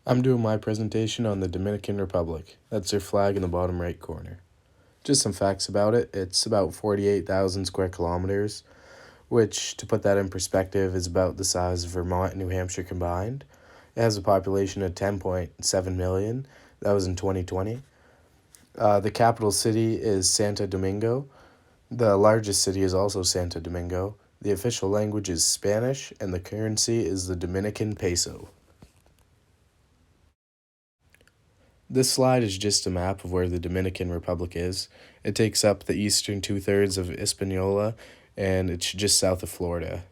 I'm doing my presentation on the Dominican Republic. That's their flag in the bottom right corner. Just some facts about it. It's about 48,000 square kilometers, which, to put that in perspective, is about the size of Vermont and New Hampshire combined. It has a population of 10.7 million. That was in 2020. The capital city is Santo Domingo. The largest city is also Santo Domingo. The official language is Spanish, and the currency is the Dominican peso. This slide is just a map of where the Dominican Republic is. It takes up the eastern two-thirds of Hispaniola, and it's just south of Florida.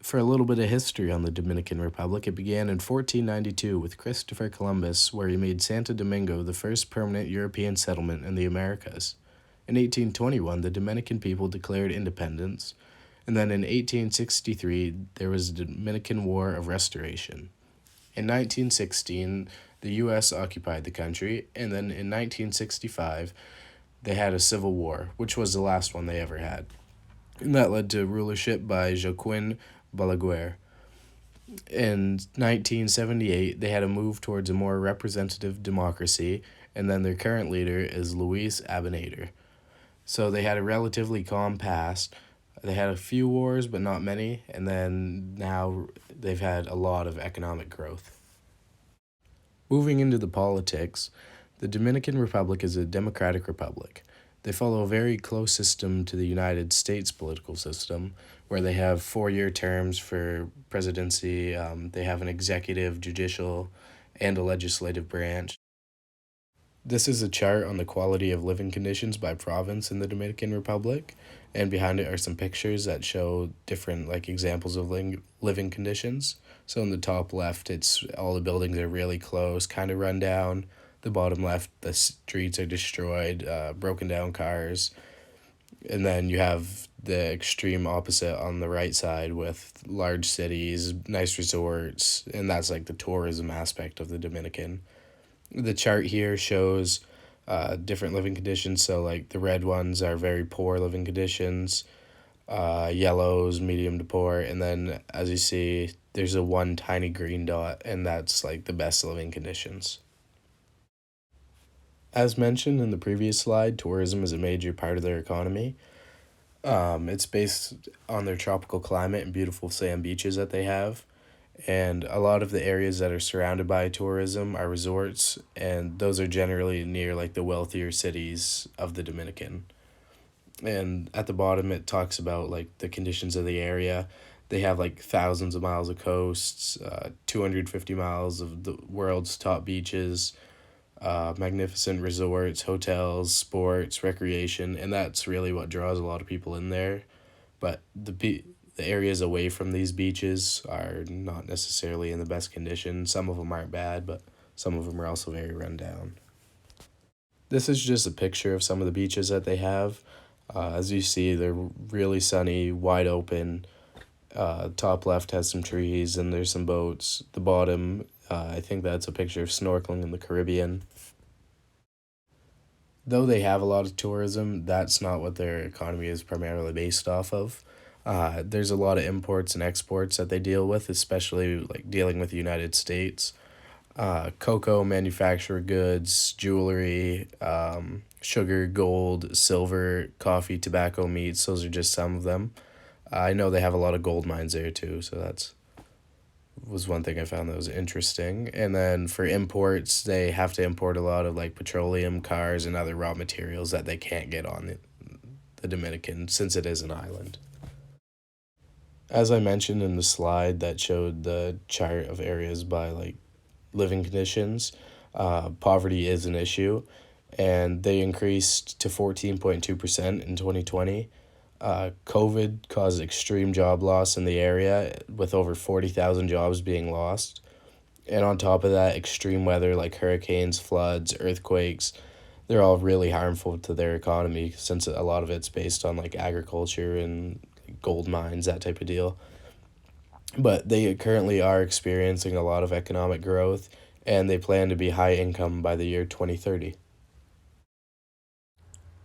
For a little bit of history on the Dominican Republic, it began in 1492 with Christopher Columbus, where he made Santo Domingo the first permanent European settlement in the Americas. In 1821, the Dominican people declared independence, and then in 1863, there was the Dominican War of Restoration. In 1916, the U.S. occupied the country, and then in 1965, they had a civil war, which was the last one they ever had. And that led to rulership by Joaquin Balaguer. In 1978, they had a move towards a more representative democracy, and then their current leader is Luis Abinader. So they had a relatively calm past. They had a few wars, but not many, and then now they've had a lot of economic growth. Moving into the politics, the Dominican Republic is a democratic republic. They follow a very close system to the United States political system, where they have 4-year terms for presidency, they have an executive, judicial, and a legislative branch. This is a chart on the quality of living conditions by province in the Dominican Republic, and behind it are some pictures that show different examples of living conditions. So in the top left, it's all the buildings are really close, kind of run down. The bottom left, the streets are destroyed, broken down cars. And then you have the extreme opposite on the right side with large cities, nice resorts, and that's the tourism aspect of the Dominican. The chart here shows different living conditions. So the red ones are very poor living conditions, yellows medium to poor, and then as you see there's a one tiny green dot, and that's the best living conditions. As mentioned in the previous slide, tourism is a major part of their economy. It's based on their tropical climate and beautiful sand beaches that they have. And a lot of the areas that are surrounded by tourism are resorts, and those are generally near the wealthier cities of the Dominican. And at the bottom it talks about the conditions of the area. They have thousands of miles of coasts, 250 miles of the world's top beaches, magnificent resorts, hotels, sports, recreation, and that's really what draws a lot of people in there. But the areas away from these beaches are not necessarily in the best condition. Some of them aren't bad, but some of them are also very run down. This is just a picture of some of the beaches that they have. As you see, they're really sunny, wide open. Top left has some trees and there's some boats. The bottom, I think that's a picture of snorkeling in the Caribbean. Though they have a lot of tourism, that's not what their economy is primarily based off of. There's a lot of imports and exports that they deal with, especially dealing with the United States. Cocoa, manufactured goods, jewelry, sugar, gold, silver, coffee, tobacco, meats. Those are just some of them. I know they have a lot of gold mines there too, so that's was one thing I found that was interesting. And then for imports, they have to import a lot of petroleum, cars, and other raw materials that they can't get on the Dominican since it is an island. As I mentioned in the slide that showed the chart of areas by living conditions, poverty is an issue, and they increased to 14.2% in 2020. COVID caused extreme job loss in the area, with over 40,000 jobs being lost. And on top of that, extreme weather like hurricanes, floods, earthquakes, they're all really harmful to their economy since a lot of it's based on agriculture and gold mines, that type of deal. But they currently are experiencing a lot of economic growth, and they plan to be high income by the year 2030.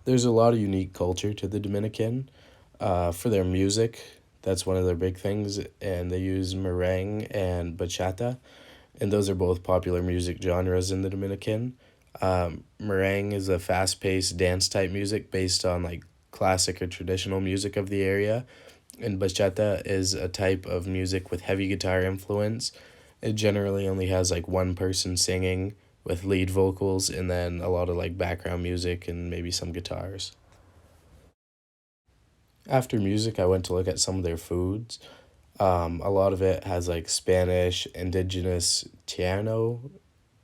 There's a lot of unique culture to the Dominican. For their music, that's one of their big things, and they use merengue and bachata. and those are both popular music genres in the Dominican. Merengue is a fast paced dance type music based on like classic or traditional music of the area, and bachata is a type of music with heavy guitar influence. It generally only has like one person singing with lead vocals and then a lot of like background music and maybe some guitars. After music, I went to look at some of their foods. A lot of it has like Spanish, indigenous Tiano,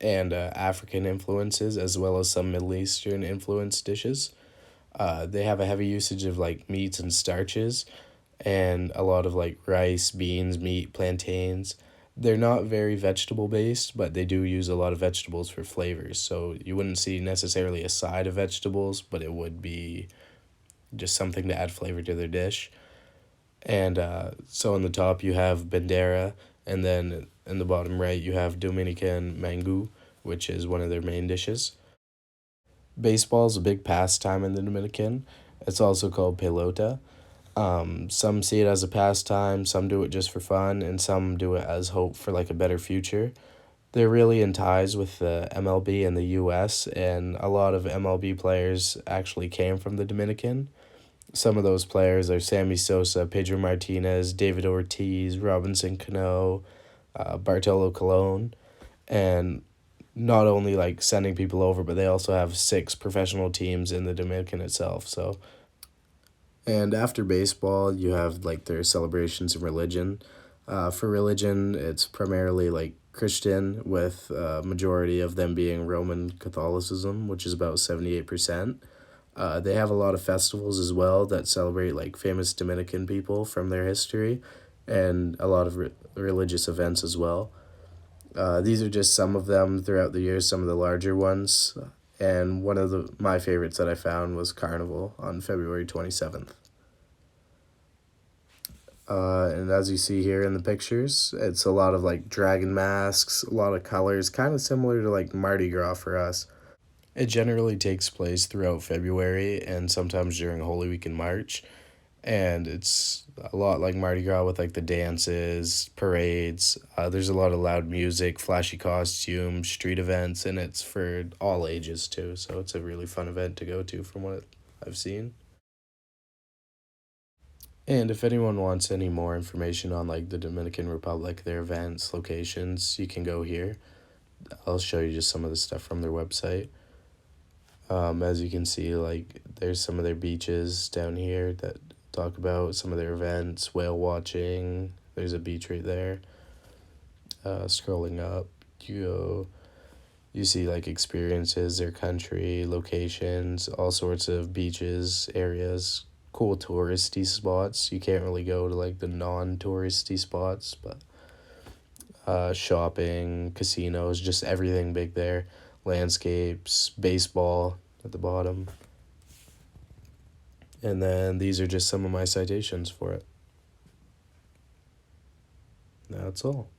and African influences, as well as some Middle Eastern influenced dishes. They have a heavy usage of like meats and starches, and a lot of like rice, beans, meat, plantains. They're not very vegetable based, but they do use a lot of vegetables for flavors. So you wouldn't see necessarily a side of vegetables, but it would be just something to add flavor to their dish. And so on the top you have bandera, and then in the bottom right you have Dominican mango, which is one of their main dishes. Baseball is a big pastime in the Dominican. It's also called pelota. Some see it as a pastime, some do it just for fun, and some do it as hope for like a better future. They're really in ties with the MLB in the US, and a lot of MLB players actually came from the Dominican. Some of those players are Sammy Sosa, Pedro Martinez, David Ortiz, Robinson Cano, Bartolo Colon, and not only like sending people over, but they also have six professional teams in the Dominican itself. So, and after baseball, you have like their celebrations of religion. For religion, it's primarily like Christian, with a majority of them being Roman Catholicism, which is about 78%. They have a lot of festivals as well that celebrate like famous Dominican people from their history, and a lot of religious events as well. These are just some of them throughout the years, some of the larger ones. And one of my favorites that I found was Carnival on February 27th. And as you see here in the pictures, it's a lot of like dragon masks, a lot of colors, kind of similar to like Mardi Gras for us. It generally takes place throughout February and sometimes during Holy Week in March. And it's a lot like Mardi Gras with like the dances, parades. There's a lot of loud music, flashy costumes, street events, and it's for all ages too. So it's a really fun event to go to from what I've seen. And if anyone wants any more information on like the Dominican Republic, their events, locations, you can go here. I'll show you just some of the stuff from their website. As you can see, like there's some of their beaches down here that talk about some of their events, whale watching. There's a beach right there. Scrolling up, you see like experiences, their country, locations, all sorts of beaches, areas, cool touristy spots. You can't really go to like the non-touristy spots, but shopping, casinos, just everything big there. Landscapes, baseball at the bottom. And then these are just some of my citations for it. That's all.